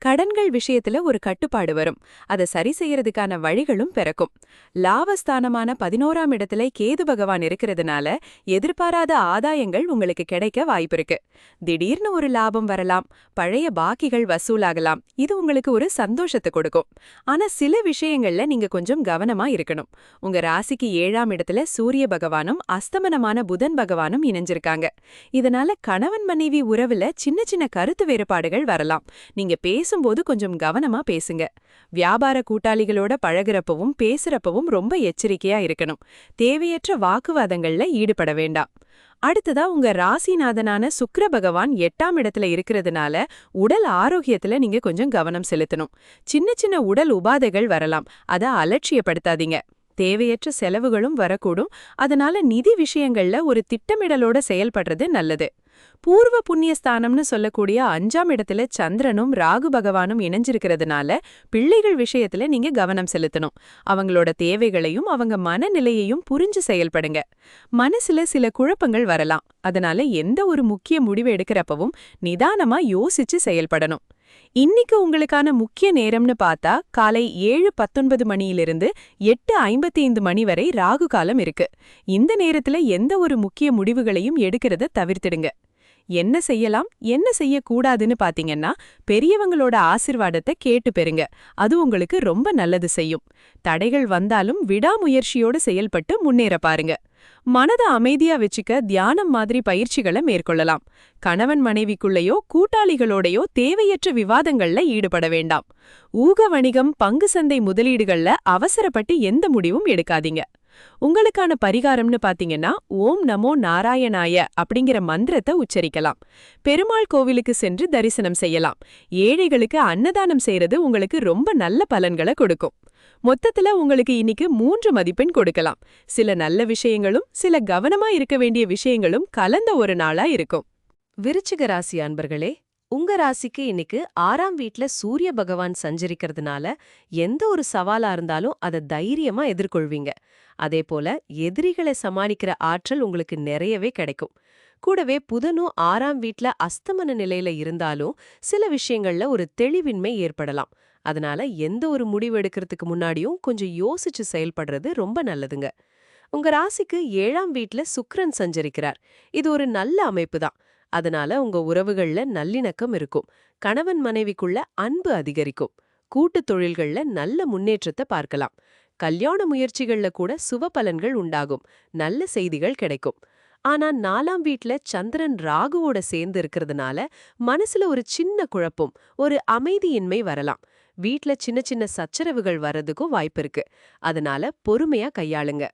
கடன்கள் விஷயத்துல ஒரு கட்டுப்பாடு வரும். அதை சரி செய்யறதுக்கான வழிகளும் பிறக்கும். லாபஸ்தானமான 11ஆம் இடத்துல கேது பகவான் இருக்கிறதுனால எதிர்பாராத ஆதாயங்கள் உங்களுக்கு கிடைக்க வாய்ப்பிருக்கு. திடீர்னு ஒரு லாபம் வரலாம். பழைய பாக்கிகள் வசூலாகலாம். இது உங்களுக்கு ஒரு சந்தோஷ சந்தோஷத்தை கொடுக்கும். ஆனா சில விஷயங்கள்ல நீங்க கொஞ்சம் கவனமா இருக்கணும். உங்க ராசிக்கு 7ஆம் இடத்துல சூரிய பகவானும் அஸ்தமனமான புதன் பகவானும் இணைஞ்சிருக்காங்க. இதனால கணவன் மனைவி உறவுல சின்ன சின்ன கருத்து வேறுபாடுகள் வரலாம். நீங்க பேசும்போது கொஞ்சம் கவனமா பேசுங்க. வியாபார கூட்டாளிகளோட பழகுறப்பவும் பேசுறப்பவும் ரொம்ப எச்சரிக்கையா இருக்கணும். தேவையற்ற வாக்குவாதங்கள்ல ஈடுபட வேண்டாம். அடுத்ததா உங்க ராசிநாதனான சுக்கிர பகவான் 8ஆம் இடத்துல இருக்கிறதுனால உடல் ஆரோக்கியத்துல நீங்க கொஞ்சம் கவனம் செலுத்தணும். சின்ன சின்ன உடல் உபாதைகள் வரலாம், அத அலட்சியப்படுத்தாதீங்க. தேவையற்ற செலவுகளும் வரக்கூடும். அதனால நிதி விஷயங்கள்ல ஒரு திட்டமிடலோட செயல்படுறது நல்லது. பூர்வ புண்ணியஸ்தானம்னு சொல்லக்கூடிய 5ஆம் இடத்துல சந்திரனும் ராகு பகவானும் இணைஞ்சிருக்கிறதுனால பிள்ளைகள் விஷயத்துல நீங்க கவனம் செலுத்தணும். அவங்களோட தேவைகளையும் அவங்க மனநிலையையும் புரிஞ்சு செயல்படுங்க. மனசுல சில குழப்பங்கள் வரலாம். அதனால எந்த ஒரு முக்கிய முடிவு எடுக்கிறப்பவும் நிதானமா யோசிச்சு செயல்படணும். இன்னைக்கு உங்களுக்கான முக்கிய நேரம்னு பார்த்தா காலை 7:19 மணியிலிருந்து 8:55 மணி வரை ராகு காலம் இருக்கு. இந்த நேரத்துல எந்த ஒரு முக்கிய முடிவுகளையும் எடுக்கிறத தவிர்த்திடுங்க. என்ன செய்யலாம், என்ன செய்யக்கூடாதுன்னு பாத்தீங்கன்னா, பெரியவங்களோட ஆசிர்வாதத்தை கேட்டு பெறுங்க. அது உங்களுக்கு ரொம்ப நல்லது செய்யும். தடைகள் வந்தாலும் விடாமுயற்சியோடு செயல்பட்டு முன்னேற பாருங்க. மனதை அமைதியா வச்சுக்க தியானம் மாதிரி பயிற்சிகளை மேற்கொள்ளலாம். கணவன் மனைவிக்குள்ளேயோ கூட்டாளிகளோடையோ தேவையற்ற விவாதங்கள்ல ஈடுபட வேண்டாம். ஊக வணிகம், பங்கு சந்தை முதலீடுகள்ல அவசரப்பட்டு எந்த முடிவும் எடுக்காதீங்க. உங்களுக்கான பரிகாரம்னு பாத்தீங்கன்னா, ஓம் நமோ நாராயணாய அப்படிங்கிற மந்திரத்தை உச்சரிக்கலாம். பெருமாள் கோவிலுக்கு சென்று தரிசனம் செய்யலாம். ஏழைகளுக்கு அன்னதானம் செய்யறது உங்களுக்கு ரொம்ப நல்ல பலன்களை கொடுக்கும். மொத்தத்துல உங்களுக்கு இன்னைக்கு 3 மதிப்பெண் கொடுக்கலாம். சில நல்ல விஷயங்களும் சில கவனமா இருக்க வேண்டிய விஷயங்களும் கலந்த ஒரு நாளா இருக்கும். விருச்சிக ராசி அன்பர்களே, உங்க ராசிக்கு இன்னைக்கு 6ஆம் வீட்ல சூரிய பகவான் சஞ்சரிக்கிறதுனால எந்த ஒரு சவாலா இருந்தாலும் அதை தைரியமா எதிர்கொள்வீங்க. அதேபோல எதிரிகளை சமாளிக்கிற ஆற்றல் உங்களுக்கு நிறையவே கிடைக்கும். கூடவே புதனும் 6ஆம் வீட்ல அஸ்தமன நிலையில இருந்தாலும் சில விஷயங்கள்ல ஒரு தெளிவின்மை ஏற்படலாம். அதனால எந்த ஒரு முடிவு எடுக்கிறதுக்கு முன்னாடியும் கொஞ்சம் யோசிச்சு செயல்படுறது ரொம்ப நல்லதுங்க. உங்க ராசிக்கு 7ஆம் வீட்ல சுக்கிரன் சஞ்சரிக்கிறார். இது ஒரு நல்ல அமைப்பு தான். அதனால உங்க உறவுகள்ல நல்லிணக்கம் இருக்கும். கணவன் மனைவிக்குள்ள அன்பு அதிகரிக்கும். கூட்டுத் தொழில்கள்ல நல்ல முன்னேற்றத்தை பார்க்கலாம். கல்யாண முயற்சிகள்ல கூட சுப பலன்கள் உண்டாகும். நல்ல செய்திகள் கிடைக்கும். ஆனா 4ஆம் வீட்ல சந்திரன் ராகுவோட சேர்ந்து இருக்கிறதுனால மனசுல ஒரு சின்ன குழப்பம், ஒரு அமைதியின்மை வரலாம். வீட்ல சின்ன சின்ன சச்சரவுகள் வர்றதுக்கும் வாய்ப்பு இருக்கு. அதனால பொறுமையா கையாளுங்க.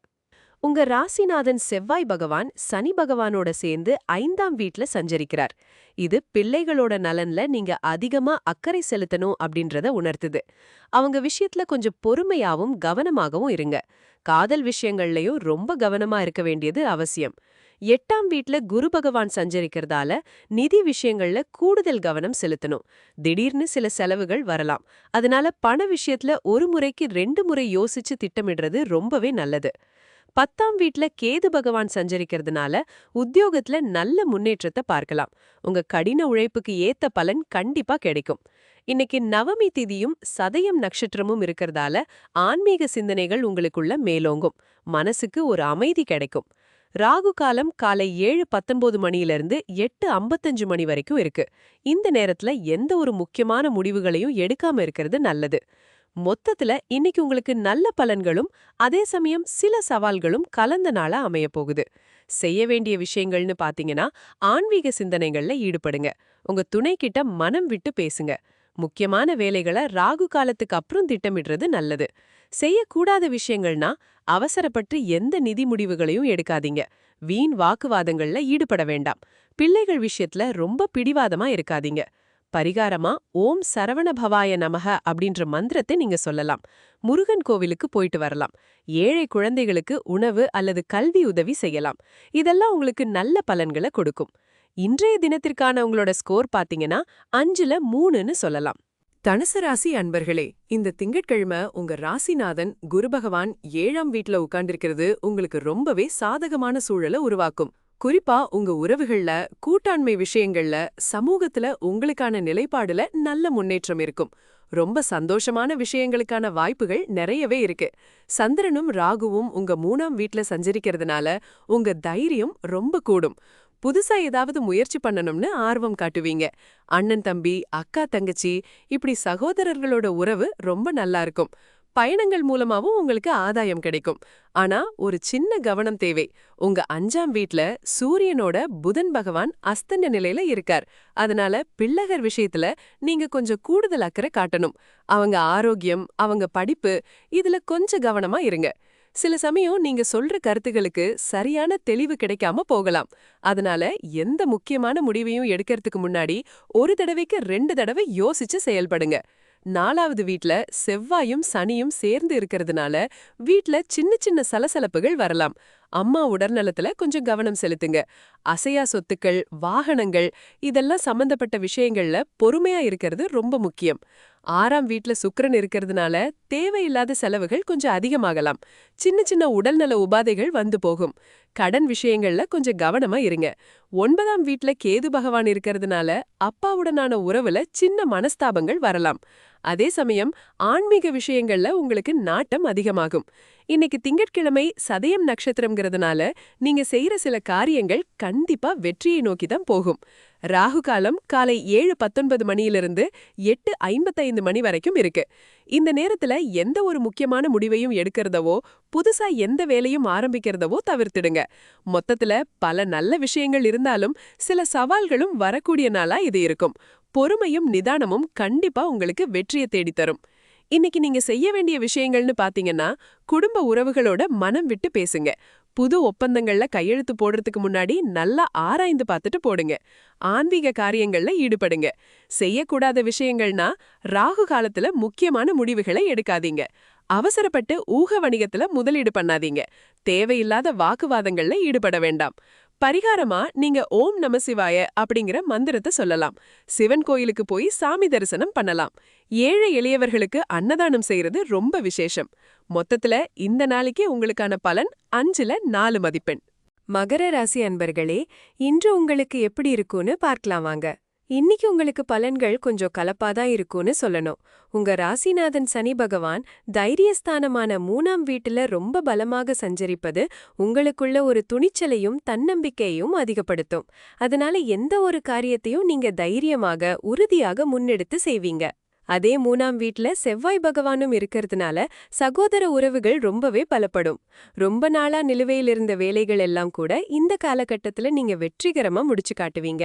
உங்க ராசிநாதன் செவ்வாய் பகவான் சனி பகவானோட சேர்ந்து 5ஆம் வீட்ல சஞ்சரிக்கிறார். இது பிள்ளைகளோட நலன்ல நீங்க அதிகமா அக்கறை செலுத்தணும் அப்படின்றத உணர்த்துது. அவங்க விஷயத்துல கொஞ்சம் பொறுமையாவும் கவனமாகவும் இருங்க. காதல் விஷயங்கள்லயும் ரொம்ப கவனமா இருக்க வேண்டியது அவசியம். 8ஆம் வீட்ல குரு பகவான் சஞ்சரிக்கிறதால நிதி விஷயங்கள்ல கூடுதல் கவனம் செலுத்தணும். திடீர்னு சில செலவுகள் வரலாம். அதனால பண விஷயத்துல ஒரு முறைக்கு 2 முறை யோசிச்சு திட்டமிடுறது ரொம்பவே நல்லது. 10ஆம் வீட்ல கேது பகவான் சஞ்சரிக்கிறதுனால உத்தியோகத்துல நல்ல முன்னேற்றத்தை பார்க்கலாம். உங்க கடின உழைப்புக்கு ஏத்த பலன் கண்டிப்பா கிடைக்கும். இன்னைக்கு நவமி திதியும் சதயம் நட்சத்திரமும் இருக்கிறதால ஆன்மீக சிந்தனைகள் உங்களுக்குள்ள மேலோங்கும். மனசுக்கு ஒரு அமைதி கிடைக்கும். ராகு காலம் காலை 7:19 மணியிலிருந்து 8:55 மணி வரைக்கும் இருக்கு. இந்த நேரத்துல எந்த ஒரு முக்கியமான முடிவுகளையும் எடுக்காம இருக்கிறது நல்லது. மொத்தத்துல இன்னைக்கு உங்களுக்கு நல்ல பலன்களும் அதே சமயம் சில சவால்களும் கலந்த நாளா அமைய போகுது. செய்ய வேண்டிய விஷயங்கள்னு பாத்தீங்கன்னா, ஆன்மீக சிந்தனைகள்ல ஈடுபடுங்க. உங்க துணை கிட்ட மனம் விட்டு பேசுங்க. முக்கியமான வேலைகளை ராகு காலத்துக்கு அப்புறம் திட்டமிடுறது நல்லது. செய்யக்கூடாத விஷயங்கள்னா அவசரப்பட்டு எந்த நிதி முடிவுகளையும் எடுக்காதீங்க. வீண் வாக்குவாதங்கள்ல ஈடுபட வேண்டாம். பிள்ளைகள் விஷயத்துல ரொம்ப பிடிவாதமா இருக்காதீங்க. பரிகாரமா ஓம் சரவண பவாய நமஹ அப்படின்ற மந்திரத்தை நீங்க சொல்லலாம். முருகன் கோவிலுக்கு போயிட்டு வரலாம். ஏழை குழந்தைகளுக்கு உணவு அல்லது கல்வி உதவி செய்யலாம். இதெல்லாம் உங்களுக்கு நல்ல பலன்களை கொடுக்கும். இன்றைய தினத்திற்கான உங்களோட ஸ்கோர் பாத்தீங்கன்னா 5ல் 3ன்னு சொல்லலாம். தனுசு ராசி அன்பர்களே, இந்த திங்கட்கிழமை உங்க ராசிநாதன் குரு பகவான் 7ஆம் வீட்ல உட்கார்ந்திருக்கிறது உங்களுக்கு ரொம்பவே சாதகமான சூழலை உருவாக்கும். குறிப்பா உங்க உறவுகள்ல, கூட்டாண்மை விஷயங்கள்ல, சமூகத்துல உங்களுக்கான நிலைப்பாடுல நல்ல முன்னேற்றம் இருக்கும். ரொம்ப சந்தோஷமான விஷயங்களுக்கான வாய்ப்புகள் நிறையவே இருக்கு. சந்திரனும் ராகுவும் உங்க 3ஆம் வீட்ல சஞ்சரிக்கிறதுனால உங்க தைரியம் ரொம்ப கூடும். புதுசா ஏதாவது முயற்சி பண்ணணும்னு ஆர்வம் காட்டுவீங்க. அண்ணன் தம்பி, அக்கா தங்கச்சி, இப்படி சகோதரர்களோட உறவு ரொம்ப நல்லா இருக்கும். பயணங்கள் மூலமாவும் உங்களுக்கு ஆதாயம் கிடைக்கும். ஆனா ஒரு சின்ன கவனம் தேவை. உங்க 5ஆம் வீட்ல சூரியனோட புதன் பகவான் அஸ்தங்க நிலையில இருக்கார். அதனால பிள்ளைகர் விஷயத்துல நீங்க கொஞ்சம் கூடுதல் அக்கறை காட்டணும். அவங்க ஆரோக்கியம், அவங்க படிப்பு, இதுல கொஞ்சம் கவனமா இருங்க. சில சமயம் நீங்க சொல்ற கருத்துகளுக்கு சரியான தெளிவு கிடைக்காம போகலாம். அதனால எந்த முக்கியமான முடிவையும் எடுக்கிறதுக்கு முன்னாடி ஒரு தடவைக்கு 2 தடவை யோசிச்சு செயல்படுங்க. 4வது வீட்ல செவ்வாயும் சனியும் சேர்ந்து இருக்கிறதுனால வீட்ல சின்ன சின்ன சலசலப்புகள் வரலாம். அம்மா உடல்நலத்துல கொஞ்சம் கவனம் செலுத்துங்க. அசையா சொத்துக்கள், வாகனங்கள், இதெல்லாம் சம்பந்தப்பட்ட விஷயங்கள்ல பொறுமையா இருக்கிறது ரொம்ப முக்கியம். 6ஆம் வீட்ல சுக்கிரன் இருக்கிறதுனால தேவையில்லாத செலவுகள் கொஞ்சம் அதிகமாகலாம். சின்ன சின்ன உடல்நல உபாதைகள் வந்து போகும். கடன் விஷயங்கள்ல கொஞ்சம் கவனமா இருங்க. 9ஆம் வீட்ல கேது பகவான் இருக்கிறதுனால அப்பாவுடனான உறவுல சின்ன மனஸ்தாபங்கள் வரலாம். அதே சமயம் ஆன்மீக விஷயங்கள்ல உங்களுக்கு நாட்டம் அதிகமாகும். இன்னைக்கு திங்கட்கிழமை சதயம் நட்சத்திரம்ங்கிறதுனால நீங்க செய்யற சில காரியங்கள் கண்டிப்பா வெற்றியை நோக்கி தான் போகும். ராகு காலம் காலை 7:19 மணியிலிருந்து 8:55 மணி வரைக்கும் இருக்கு. இந்த நேரத்துல எந்த ஒரு முக்கியமான முடிவையும் எடுக்கிறதவோ, புதுசா எந்த வேலையும் ஆரம்பிக்கிறதவோ தவிர்த்திடுங்க. மொத்தத்துல பல நல்ல விஷயங்கள் இருந்தாலும் சில சவால்களும் வரக்கூடிய நாளா இது இருக்கும். பொறுமையும் நிதானமும் கண்டிப்பா உங்களுக்கு வெற்றியை தேடித்தரும். இன்னைக்கு நீங்க செய்ய வேண்டிய விஷயங்கள்னு பாத்தீங்கன்னா, குடும்ப உறவுகளோட மனம் விட்டு பேசுங்க. புது ஒப்பந்தங்கள்ல கையெழுத்து போடுறதுக்கு முன்னாடி நல்லா ஆராய்ந்து பார்த்துட்டு போடுங்க. ஆன்மீக காரியங்கள்ல ஈடுபடுங்க. செய்யக்கூடாத விஷயங்கள்னா ராகு காலத்துல முக்கியமான முடிவுகளை எடுக்காதீங்க. அவசரப்பட்டு ஊக வணிகத்துல முதலீடு பண்ணாதீங்க. தேவையில்லாத வாக்குவாதங்கள்ல ஈடுபட வேண்டாம். பரிகாரமா நீங்க ஓம் நம சிவாய அப்படிங்கிற மந்திரத்தை சொல்லலாம். சிவன் கோயிலுக்கு போய் சாமி தரிசனம் பண்ணலாம். ஏழை எளியவர்களுக்கு அன்னதானம் செய்யறது ரொம்ப விசேஷம். மொத்தத்துல இந்த நாளைக்கு உங்களுக்கான பலன் 5ல 4 மதிப்பெண். மகர ராசி அன்பர்களே, இன்று உங்களுக்கு எப்படி இருக்கும்னு பார்க்கலாம் வாங்க. இன்னைக்கு உங்களுக்கு பலன்கள் கொஞ்சம் கலப்பாதான் இருக்கும்னு சொல்லணும். உங்க ராசிநாதன் சனி பகவான் தைரியஸ்தானமான 3ஆம் வீட்டுல ரொம்ப பலமாக சஞ்சரிப்பது உங்களுக்குள்ள ஒரு துணிச்சலையும் தன்னம்பிக்கையும் அதிகப்படுத்தும். அதனால எந்த ஒரு காரியத்தையும் நீங்க தைரியமாக உறுதியாக முன்னெடுத்து செய்வீங்க. அதே 3ஆம் வீட்ல செவ்வாய் பகவானும் இருக்கிறதுனால சகோதர உறவுகள் ரொம்பவே பலப்படும். ரொம்ப நாளா நிலுவையில் இருந்த வேலைகள் எல்லாம் கூட இந்த காலகட்டத்துல நீங்க வெற்றிகரமா முடிச்சு காட்டுவீங்க.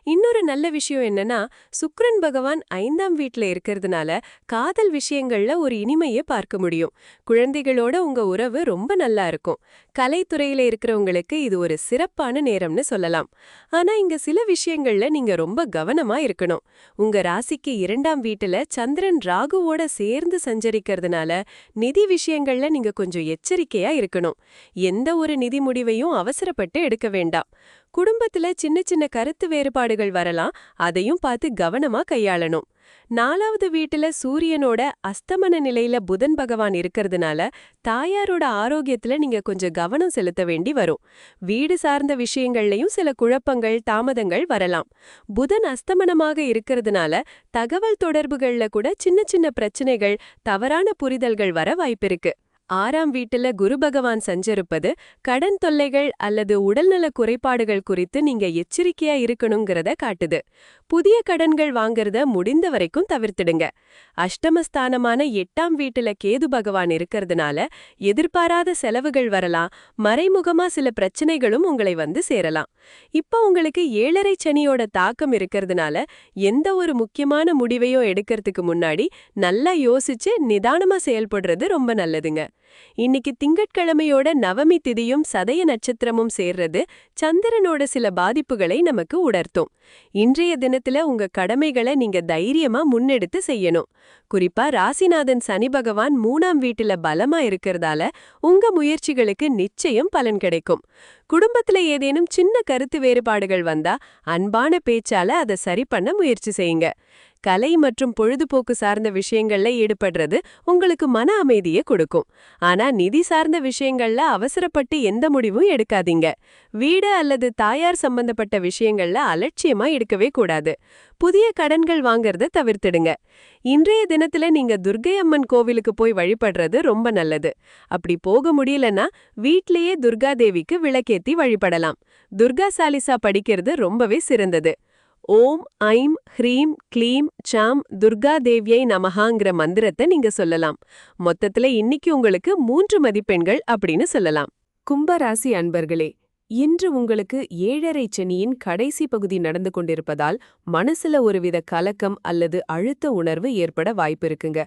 இன்னொரு நல்ல விஷயம் என்னன்னா, சுக்கிரன் பகவான் 5ஆம் வீட்ல இருக்கிறதுனால காதல் விஷயங்கள்ல ஒரு இனிமையை பார்க்க முடியும். குழந்தைகளோட உங்க உறவு ரொம்ப நல்லா இருக்கும். கலைத்துறையில இருக்கிறவங்களுக்கு இது ஒரு சிறப்பான நேரம்னு சொல்லலாம். ஆனா இங்க சில விஷயங்கள்ல நீங்க ரொம்ப கவனமா இருக்கணும். உங்க ராசிக்கு 2ஆம் வீட்டுல சந்திரன் ராகுவோட சேர்ந்து சஞ்சரிக்கிறதுனால நிதி விஷயங்கள்ல நீங்க கொஞ்சம் எச்சரிக்கையா இருக்கணும். எந்த ஒரு நிதி முடிவையும் அவசரப்பட்டு எடுக்க வேண்டாம். குடும்பத்துல சின்ன சின்ன கருத்து வேறுபாடுகள் வரலாம். அதையும் பார்த்து கவனமா கையாளணும். 4வது வீட்டுல சூரியனோட அஸ்தமன நிலையில புதன் பகவான் இருக்கிறதுனால தாயாரோட ஆரோக்கியத்துல நீங்க கொஞ்சம் கவனம் செலுத்த வேண்டி வரும். வீடு சார்ந்த விஷயங்கள்லயும் சில குழப்பங்கள், தாமதங்கள் வரலாம். புதன் அஸ்தமனமாக இருக்கிறதுனால தகவல் தொடர்புகள்ல கூட சின்ன சின்ன பிரச்சனைகள், தவறான புரிதல்கள் வர வாய்ப்பிருக்கு. 6ஆம் வீட்டுல குரு பகவான் சஞ்சரிப்பது கடன் தொல்லைகள் அல்லது உடல்நல குறைபாடுகள் குறித்து நீங்க எச்சரிக்கையா இருக்கணுங்கிறத காட்டுது. புதிய கடன்கள் வாங்கறத முடிந்த வரைக்கும் தவிர்த்திடுங்க. அஷ்டமஸ்தானமான 8ஆம் வீட்டுல கேது பகவான் இருக்கிறதுனால எதிர்பாராத செலவுகள் வரலாம். மறைமுகமா சில பிரச்சனைகளும் உங்களை வந்து சேரலாம். இப்ப உங்களுக்கு 7.5 சனியோட தாக்கம் இருக்கிறதுனால எந்த ஒரு முக்கியமான முடிவையும் எடுக்கிறதுக்கு முன்னாடி நல்லா யோசிச்சு நிதானமா செயல்படுறது ரொம்ப நல்லதுங்க. இன்னைக்கு திங்கட்கிழமையோட நவமி திதியும் சதய நட்சத்திரமும் சேர்றது சந்திரனோட சில பாதிப்புகளை நமக்கு உணர்த்தும். இன்றைய தினத்துல உங்க கடமைகளை நீங்க தைரியமா முன்னெடுத்து செய்யணும். குறிப்பா ராசிநாதன் சனி பகவான் 3ஆம் வீட்டுல பலமா இருக்கிறதால உங்க முயற்சிகளுக்கு நிச்சயம் பலன் கிடைக்கும். குடும்பத்துல ஏதேனும் சின்ன கருத்து வேறுபாடுகள் வந்தா அன்பான பேச்சால அதை சரி பண்ண முயற்சி செய்யுங்க. கலை மற்றும் பொழுதுபோக்கு சார்ந்த விஷயங்கள்ல ஈடுபடுறது உங்களுக்கு மன அமைதியை கொடுக்கும். ஆனா நிதி சார்ந்த விஷயங்கள்ல அவசரப்பட்டு எந்த முடிவும் எடுக்காதீங்க. வீடு அல்லது தாயார் சம்பந்தப்பட்ட விஷயங்கள்ல அலட்சியமா எடுக்கவே கூடாது. புதிய கடன்கள் வாங்கறத தவிர்த்திடுங்க. இன்றைய தினத்துல நீங்க துர்க்கை அம்மன் கோவிலுக்கு போய் வழிபடுறது ரொம்ப நல்லது. அப்படி போக முடியலன்னா வீட்லயே துர்கா தேவிக்கு விளக்கேத்தி வழிபடலாம். துர்கா சாலிசா படிக்கிறது ரொம்பவே சிறந்தது. ஓம் ஐம் ஹ்ரீம் க்ளீம் சாம் துர்கா தேவியை நமஹாங்கிற மந்திரத்தை நீங்க சொல்லலாம். மொத்தத்துல இன்னைக்கு உங்களுக்கு 3 மதிப்பெண்கள் அப்படின்னு சொல்லலாம். கும்பராசி அன்பர்களே, இன்று உங்களுக்கு 7.5 சனியின் கடைசி பகுதி நடந்து கொண்டிருப்பதால் மனசுல ஒருவித கலக்கம் அல்லது அழுத்த உணர்வு ஏற்பட வாய்ப்பிருக்குங்க.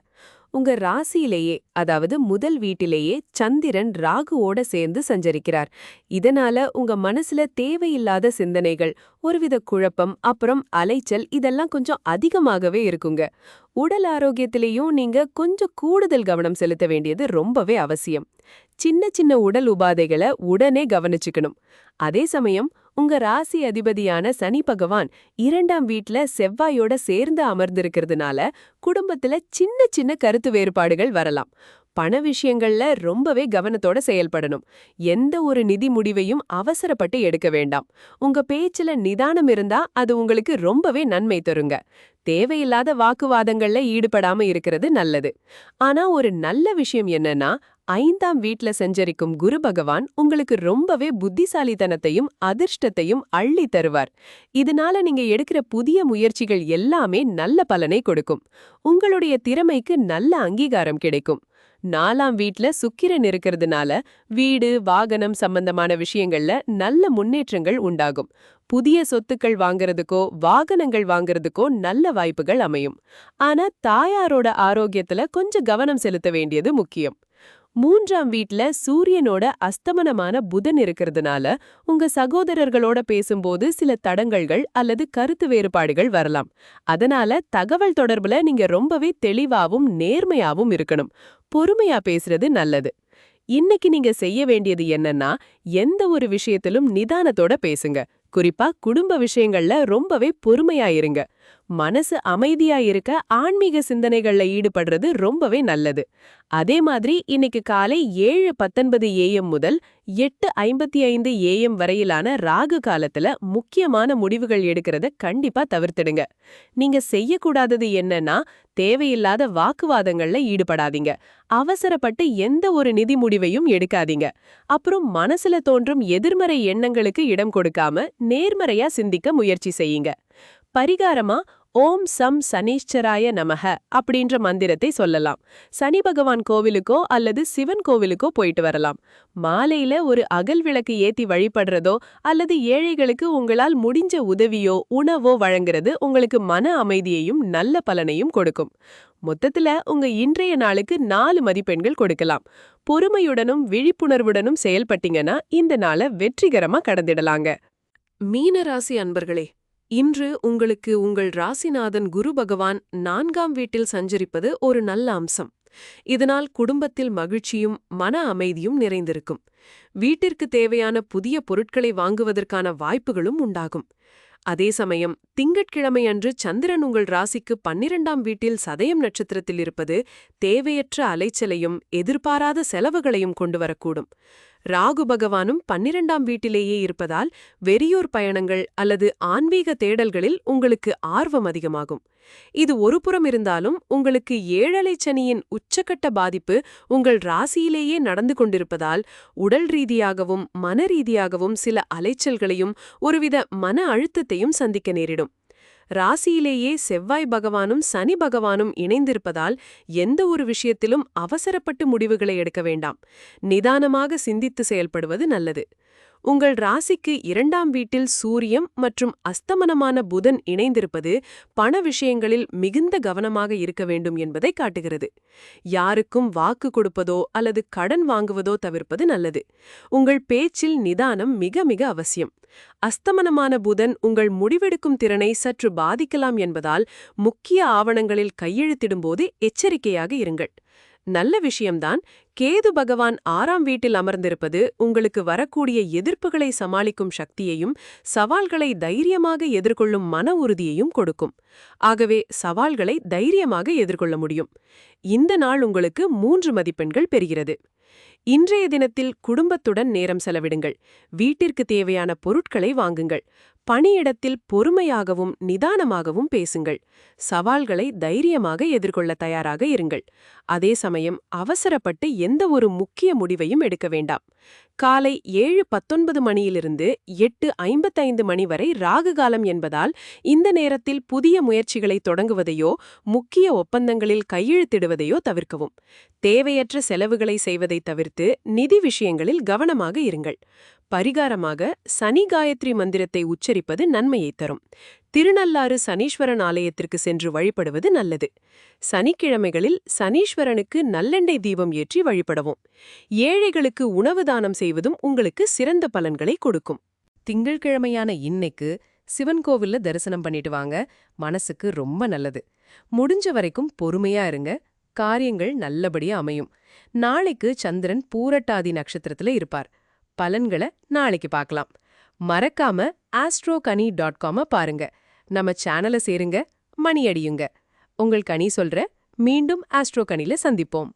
உங்க ராசியிலேயே, அதாவது முதல் வீட்டிலேயே சந்திரன் ராகுவோட சேர்ந்து சஞ்சரிக்கிறார். இதனால உங்க மனசுல தேவையில்லாத சிந்தனைகள், ஒருவித குழப்பம், அப்புறம் அலைச்சல் இதெல்லாம் கொஞ்சம் அதிகமாகவே இருக்குங்க. உடல் ஆரோக்கியத்திலேயும் நீங்க கொஞ்சம் கூடுதல் கவனம் செலுத்த வேண்டியது ரொம்பவே அவசியம். சின்ன சின்ன உடல் உபாதைகளை உடனே கவனிச்சுக்கணும். அதே சமயம் உங்க ராசி அதிபதியான சனி பகவான் 2ஆம் வீட்ல செவ்வாயோட சேர்ந்து அமர்ந்திருக்கிறதுனால குடும்பத்துல சின்ன சின்ன கருத்து வேறுபாடுகள் வரலாம். பண விஷயங்கள்ல ரொம்பவே கவனத்தோட செயல்படணும். எந்த ஒரு நிதி முடிவையும் அவசரப்பட்டு எடுக்க வேண்டாம். உங்க பேச்சுல நிதானம் இருந்தா அது உங்களுக்கு ரொம்பவே நன்மை தருங்க. தேவையில்லாத வாக்குவாதங்கள்ல ஈடுபடாம இருக்கிறது நல்லது. ஆனா ஒரு நல்ல விஷயம் என்னன்னா, 5ஆம் வீட்ல சஞ்சரிக்கும் குரு பகவான் உங்களுக்கு ரொம்பவே புத்திசாலித்தனத்தையும் அதிர்ஷ்டத்தையும் அள்ளி தருவார். இதனால நீங்க எடுக்கிற புதிய முயற்சிகள் எல்லாமே நல்ல பலனை கொடுக்கும். உங்களுடைய திறமைக்கு நல்ல அங்கீகாரம் கிடைக்கும். 4ஆம் வீட்ல சுக்கிரன் இருக்கிறதுனால வீடு, வாகனம் சம்பந்தமான விஷயங்கள்ல நல்ல முன்னேற்றங்கள் உண்டாகும். புதிய சொத்துக்கள் வாங்குறதுக்கோ வாகனங்கள் வாங்குறதுக்கோ நல்ல வாய்ப்புகள் அமையும். ஆனா தாயாரோட ஆரோக்கியத்துல கொஞ்சம் கவனம் செலுத்த வேண்டியது முக்கியம். 3ஆம் வீட்ல சூரியனோட அஸ்தமனமான புதன் இருக்கிறதுனால உங்க சகோதரர்களோட பேசும்போது சில தடங்கல்கள் அல்லது கருத்து வேறுபாடுகள் வரலாம். அதனால தகவல் தொடர்புல நீங்க ரொம்பவே தெளிவாவும் நேர்மையாவும் இருக்கணும். பொறுமையா பேசுறது நல்லது. இன்னைக்கு நீங்க செய்ய வேண்டியது என்னன்னா, எந்த ஒரு விஷயத்திலும் நிதானத்தோட பேசுங்க. குறிப்பா குடும்ப விஷயங்கள்ல ரொம்பவே பொறுமையா இருங்க. மனசு அமைதியா இருக்க ஆன்மீக சிந்தனைகள்ல ஈடுபடுறது ரொம்பவே நல்லது. அதே மாதிரி இன்னைக்கு காலை 7:19 AM முதல் 8:55 AM வரையிலான ராகு காலத்துல முக்கியமான முடிவுகள் எடுக்கிறத கண்டிப்பா தவிர்த்திடுங்க. நீங்க செய்யக்கூடாதது என்னன்னா, தேவையில்லாத வாக்குவாதங்கள்ல ஈடுபடாதீங்க. அவசரப்பட்டு எந்த ஒரு நிதி முடிவையும் எடுக்காதீங்க. அப்புறம் மனசுல தோன்றும் எதிர்மறை எண்ணங்களுக்கு இடம் கொடுக்காம நேர்மறையா சிந்திக்க முயற்சி செய்யுங்க. பரிகாரமா ஓம் சம் சனீஸ்வராய நமஹ அப்படின்ற மந்திரத்தை சொல்லலாம். சனி பகவான் கோவிலுக்கோ அல்லது சிவன் கோவிலுக்கோ போயிட்டு வரலாம். மாலையில ஒரு அகல் விளக்கு ஏத்தி வழிபடுறதோ அல்லது ஏழைகளுக்கு உங்களால் முடிஞ்ச உதவியோ உணவோ வழங்குறது உங்களுக்கு மன அமைதியையும் நல்ல பலனையும் கொடுக்கும். மொத்தத்துல உங்க இன்றைய நாளுக்கு 4 மதிப்பெண்கள் கொடுக்கலாம். பொறுமையுடனும் விழிப்புணர்வுடனும் செயல்பட்டீங்கன்னா இந்த நாளை வெற்றிகரமா கடந்திடலாங்க. மீனராசி அன்பர்களே, இன்று உங்களுக்கு உங்கள் ராசிநாதன் குரு பகவான் 4ஆம் வீட்டில் சஞ்சரிப்பது ஒரு நல்ல அம்சம். இதனால் குடும்பத்தில் மகிழ்ச்சியும் மன அமைதியும் நிறைந்திருக்கும். வீட்டிற்கு தேவையான புதிய பொருட்களை வாங்குவதற்கான வாய்ப்புகளும் உண்டாகும். அதே சமயம் திங்கட்கிழமை அன்று சந்திரன் உங்கள் ராசிக்கு 12ஆம் வீட்டில் சதயம் நட்சத்திரத்தில் இருப்பது தேவையற்ற அலைச்சலையும் எதிர்பாராத செலவுகளையும் கொண்டு வரக்கூடும். ராகு பகவானும் 12ஆம் வீட்டிலேயே இருப்பதால் வெறியூர் பயணங்கள் அல்லது ஆன்மீக தேடல்களில் உங்களுக்கு ஆர்வம் அதிகமாகும். இது ஒருபுறம் இருந்தாலும் உங்களுக்கு 7.5 சனியின் உச்சக்கட்ட பாதிப்பு உங்கள் ராசியிலேயே நடந்து கொண்டிருப்பதால் உடல் ரீதியாகவும் மன ரீதியாகவும் சில அலைச்சல்களையும் ஒருவித மன அழுத்தத்தையும் சந்திக்க நேரிடும். ராசியிலேயே செவ்வாய் பகவானும் சனி பகவானும் இணைந்திருப்பதால் எந்த ஒரு விஷயத்திலும் அவசரப்பட்டு முடிவுகளை எடுக்க வேண்டாம். நிதானமாக சிந்தித்து செயல்படுவது நல்லது. உங்கள் ராசிக்கு 2ஆம் வீட்டில் சூரியன் மற்றும் அஸ்தமனமான புதன் இணைந்திருப்பது பண விஷயங்களில் மிகுந்த கவனமாக இருக்க வேண்டும் என்பதை காட்டுகிறது. யாருக்கும் வாக்கு கொடுப்பதோ அல்லது கடன் வாங்குவதோ தவிர்ப்பது நல்லது. உங்கள் பேச்சில் நிதானம் மிக மிக அவசியம். அஸ்தமனமான புதன் உங்கள் முடிவெடுக்கும் திறனை சற்று பாதிக்கலாம் என்பதால் முக்கிய ஆவணங்களில் கையெழுத்திடும்போது எச்சரிக்கையாக இருங்கள். நல்ல விஷயம்தான். கேது பகவான் 6ஆம் வீட்டில் அமர்ந்திருப்பது உங்களுக்கு வரக்கூடிய எதிர்ப்புகளை சமாளிக்கும் சக்தியையும் சவால்களை தைரியமாக எதிர்கொள்ளும் மன உறுதியையும் கொடுக்கும். ஆகவே சவால்களை தைரியமாக எதிர்கொள்ள முடியும். இந்த நாள் உங்களுக்கு 3 மதிப்பெண்கள் பெறுகிறது. இன்றைய தினத்தில் குடும்பத்துடன் நேரம் செலவிடுங்கள். வீட்டிற்கு தேவையான பொருட்களை வாங்குங்கள். பணியிடத்தில் பொறுமையாகவும் நிதானமாகவும் பேசுங்கள். சவால்களை தைரியமாக எதிர்கொள்ள தயாராக இருங்கள். அதே சமயம் அவசரப்பட்டு எந்த ஒரு முக்கிய முடிவையும் எடுக்க வேண்டாம். காலை 7:19 மணியிலிருந்து 8:55 மணி வரை ராகு காலம் என்பதால் இந்த நேரத்தில் புதிய முயற்சிகளை தொடங்குவதையோ முக்கிய ஒப்பந்தங்களில் கையெழுத்திடுவதையோ தவிர்க்கவும். தேவையற்ற செலவுகளை செய்வதை தவிர்த்து நிதி விஷயங்களில் கவனமாக இருங்கள். பரிகாரமாக சனி காயத்ரி மந்திரத்தை உச்சரிப்பது நன்மையை தரும். திருநள்ளாறு சனீஸ்வரன் ஆலயத்திற்கு சென்று வழிபடுவது நல்லது. சனிக்கிழமைகளில் சனீஸ்வரனுக்கு நல்லெண்ணெய் தீபம் ஏற்றி வழிபடவும். ஏழைகளுக்கு உணவு தானம் செய்வதும் உங்களுக்கு சிறந்த பலன்களை கொடுக்கும். திங்கள்கிழமையான இன்னைக்கு சிவன் கோவில்ல தரிசனம் பண்ணிட்டு வாங்க. மனசுக்கு ரொம்ப நல்லது. முடிஞ்ச வரைக்கும் பொறுமையா இருங்க. காரியங்கள் நல்லபடியா அமையும். நாளைக்கு சந்திரன் பூரட்டாதி நட்சத்திரத்துல இருப்பார். பலன்களை நாளைக்கு பார்க்கலாம். மறக்காம astrokani.com பாருங்க. நம்ம சேனலை சேருங்க, மணி அடியுங்க. உங்கள் கனி சொல்ற. மீண்டும் ஆஸ்ட்ரோ கனில சந்திப்போம்.